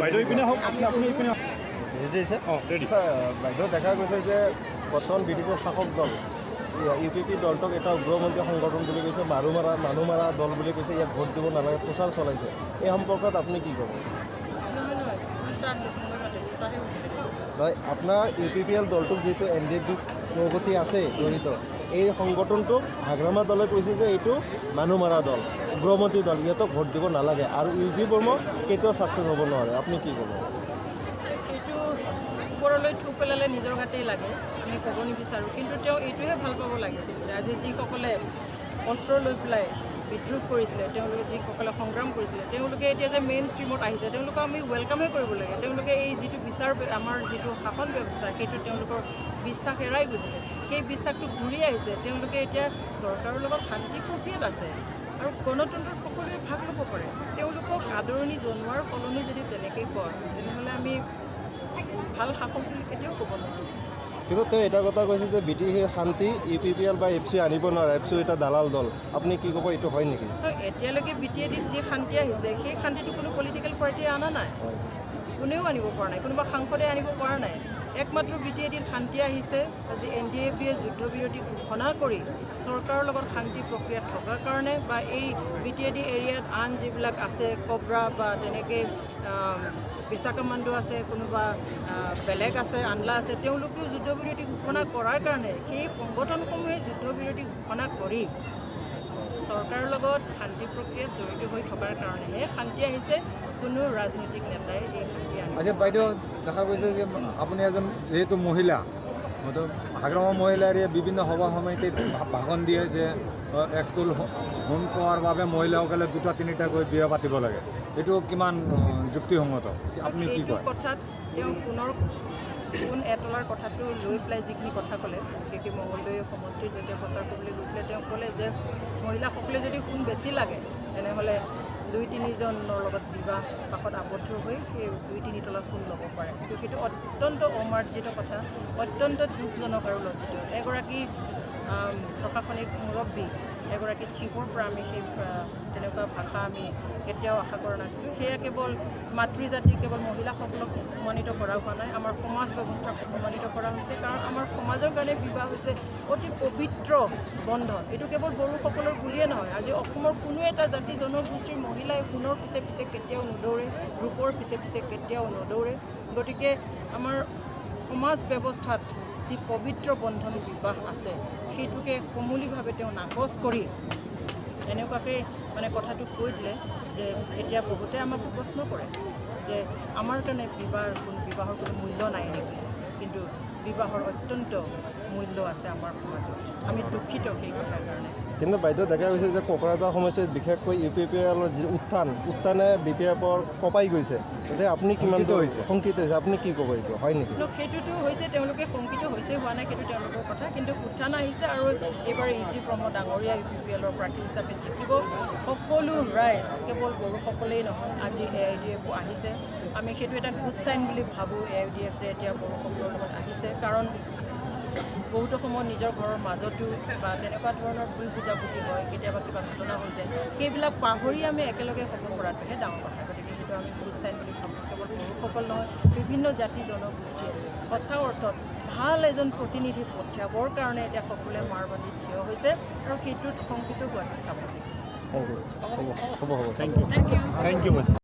বাইদেউ দেখা গৈছে যে বৰ্তমান ব্ৰিটিছৰ শাসক দল UPP দলটোক এটা উগ্ৰপন্থী সংগঠন বুলি কৈছে, মানুহ মাৰা দল বুলি কৈছে, ইয়াত ভোট দিব নালাগে প্ৰচাৰ চলাইছে। এই সম্পৰ্কত আপুনি কি ক'ব? নহয়, আপোনাৰ UPPL দলটোক যিটো NDP প্ৰগতি আছে জড়িত, এই সংগঠনটোক হাগ্ৰামা দলে কৈছে যে এইটো মানুহ মাৰা দল, উগ্ৰপন্থী দল, ইহঁতক ভোট দিব নালাগে আৰু UG বৰ্মা কেতিয়াও ছাকচেছ হ'ব নোৱাৰে। আপুনি কি ক'ব? এইটো ওপৰলৈ থু পেলালে নিজৰ গাতেই লাগে, আমি ক'ব নিবিচাৰোঁ। কিন্তু তেওঁ এইটোহে ভাল পাব লাগিছিল যে আজি যিসকলে অস্ত্ৰ লৈ পেলাই বিদ্ৰোহ কৰিছিলে, তেওঁলোকে যিসকলে সংগ্ৰাম কৰিছিলে, তেওঁলোকে এতিয়া যে মেইন ষ্ট্ৰীমত আহিছে, তেওঁলোকক আমি ৱেলকামেই কৰিব লাগে। তেওঁলোকে এই যিটো বিচাৰ, আমাৰ যিটো শাসন ব্যৱস্থা, সেইটো তেওঁলোকৰ বিশ্বাস হেৰাই গৈছিলে, সেই বিশ্বাসটো ঘূৰি আহিছে। তেওঁলোকে এতিয়া চৰকাৰৰ লগত শান্তি প্ৰক্ৰিয়াত আছে আৰু গণতন্ত্ৰত সকলোৱে ভাগ ল'ব পাৰে। তেওঁলোকক আদৰণি জনোৱাৰ সলনি যদি তেনেকৈ কয়, তেনেহ'লে আমি ভাল শাসক বুলি কেতিয়াও ক'ব নোৱাৰোঁ। কিন্তু তেওঁ এটা কথা কৈছে যে ব্ৰিটিছে শান্তি UPPL বা FC আনিব নোৱাৰে, FC এটা দালাল দল। আপুনি কি ক'ব, এইটো হয় নেকি? এতিয়ালৈকে BTADত যি শান্তি আহিছে, সেই শান্তিটো কোনো পলিটিকেল পাৰ্টিয়ে অনা নাই, কোনেও আনিব পৰা নাই, কোনোবা সাংসদে আনিব পৰা নাই। একমাত্ৰ BTADত শান্তি আহিছে আজি NDABয়ে যুদ্ধবিৰতি ঘোষণা কৰি চৰকাৰৰ লগত শান্তি প্ৰক্ৰিয়াত থকাৰ কাৰণে, বা এই BTAD এৰিয়াত আন যিবিলাক আছে কব্ৰা বা তেনেকৈ বিশাখামাণ্ডু আছে, কোনোবা বেলেগ আছে, আনলা আছে, তেওঁলোকেও যুদ্ধবিৰতি ঘোষণা কৰাৰ কাৰণে, সেই সংগঠনসমূহে যুদ্ধবিৰতি ঘোষণা কৰি চৰকাৰৰ লগত শান্তি প্ৰক্ৰিয়াত জড়িত হৈ থকাৰ কাৰণেহে শান্তি আহিছে। কোনো ৰাজনৈতিক নেতাই এই শান্তি আনিছে। আচ্ছা বাইদেউ, দেখা গৈছে যে আপুনি এজন যেহেতু মহিলা, হাগ্ৰামা মহিলাৰ বিভিন্ন সভা সমিতিত ভাষণ দিয়ে যে একটোল সোণ পোৱাৰ বাবে মহিলাসকলে 2-3টাকৈ বিয়া পাতিব লাগে। এইটো কিমান যুক্তিসংগত? আপুনি কি কয়? কথাত তেওঁ সোণ এতলাৰ কথাটো লৈ পেলাই যিখিনি কথা ক'লে, বিশেষকৈ মঙলদৈ সমষ্টিত যেতিয়া প্ৰচাৰ কৰিবলৈ গৈছিলে, তেওঁ ক'লে যে মহিলাসকলে যদি সোণ বেছি লাগে, তেনেহ'লে 2-3জনৰ লগত বিবাহ পাশত আবদ্ধ হৈ সেই 2-3 তলা সোণ ল'ব পাৰে। কিন্তু সেইটো অত্যন্ত অমাৰ্জিত কথা, অত্যন্ত দুখজনক আৰু লজ্জিত। এগৰাকী প্ৰশাসনিক মুৰব্বী, এগৰাকী চিফৰ পৰা আমি সেই তেনেকুৱা ভাষা আমি কেতিয়াও আশা কৰা নাছিলোঁ। সেয়া কেৱল মাতৃজাতি, কেৱল মহিলাসকলক অপমানিত কৰা হোৱা নাই, আমাৰ সমাজ ব্যৱস্থাক অপমানিত কৰা হৈছে। কাৰণ আমাৰ সমাজৰ কাৰণে বিবাহ হৈছে অতি পবিত্ৰ বন্ধন। এইটো কেৱল বড়োসকলৰ বুলিয়ে নহয়, আজি অসমৰ কোনো এটা জাতি জনগোষ্ঠীৰ মহিলাই সোণৰ পিছে পিছে কেতিয়াও নদৌৰে, ৰূপৰ পিছে পিছে কেতিয়াও নদৌৰে। গতিকে আমাৰ সমাজ ব্যৱস্থাত যি পবিত্ৰ বন্ধন বিবাহ আছে, সেইটোকে সমূলীভাৱে তেওঁ নাকচ কৰি এনেকুৱাকৈ কথাটো কৈ দিলে যে এতিয়া বহুতে আমাক প্ৰশ্ন কৰে যে আমাৰ কাৰণে বিবাহৰ কোনো মূল্য নাই নেকি? কিন্তু বিবাহৰ অত্যন্ত মূল্য আছে আমাৰ সমাজত। আমি দুখিত সেই কথাৰ কাৰণে। কিন্তু বাইদেউ দেখা গৈছে যে কোকৰাঝাৰ সমষ্টিত বিশেষকৈ UPPLৰ যি উত্থানে BPFৰ কঁপাই গৈছে, এতিয়া আপুনি কিমান শংকিত হৈছে? আপুনি কি ক'ব, এইটো হয় নেকি? সেইটোতো হৈছে, তেওঁলোকে শংকিত হৈছে, হোৱা নাই, সেইটো তেওঁলোকৰ কথা। কিন্তু উত্থান আহিছে আৰু এইবাৰ UG ব্ৰহ্ম ডাঙৰীয়া UPPLৰ প্ৰাৰ্থী হিচাপে জিকিব। সকলো ৰাইজ, কেৱল বড়োসকলেই নহয়, আজি AIDF আহিছে। আমি সেইটো এটা গুড চাইন বুলি ভাবোঁ, AIDF যে এতিয়া বড়োসকলৰ লগত আহিছে। কাৰণ বহুতো সময়ত নিজৰ ঘৰৰ মাজতো বা তেনেকুৱা ধৰণৰ ভুল বুজাবুজি হয়, কেতিয়াবা কিবা ঘটনা হৈ যায়, সেইবিলাক পাহৰি আমি একেলগে হ'ব পৰাটোহে ডাঙৰ কথা। গতিকে সেইটো আমি গুড চাইন বুলি ভাবোঁ। কেৱল বড়োসকল নহয়, বিভিন্ন জাতি জনগোষ্ঠীয়ে সঁচা অৰ্থত ভাল এজন প্ৰতিনিধি পঠিয়াবৰ কাৰণে এতিয়া সকলোৱে মাৰবাদীত থিয় হৈছে আৰু সেইটোত শংকিত হোৱাটো স্বাভাৱিক। Thank you. হ'ব। Thank U.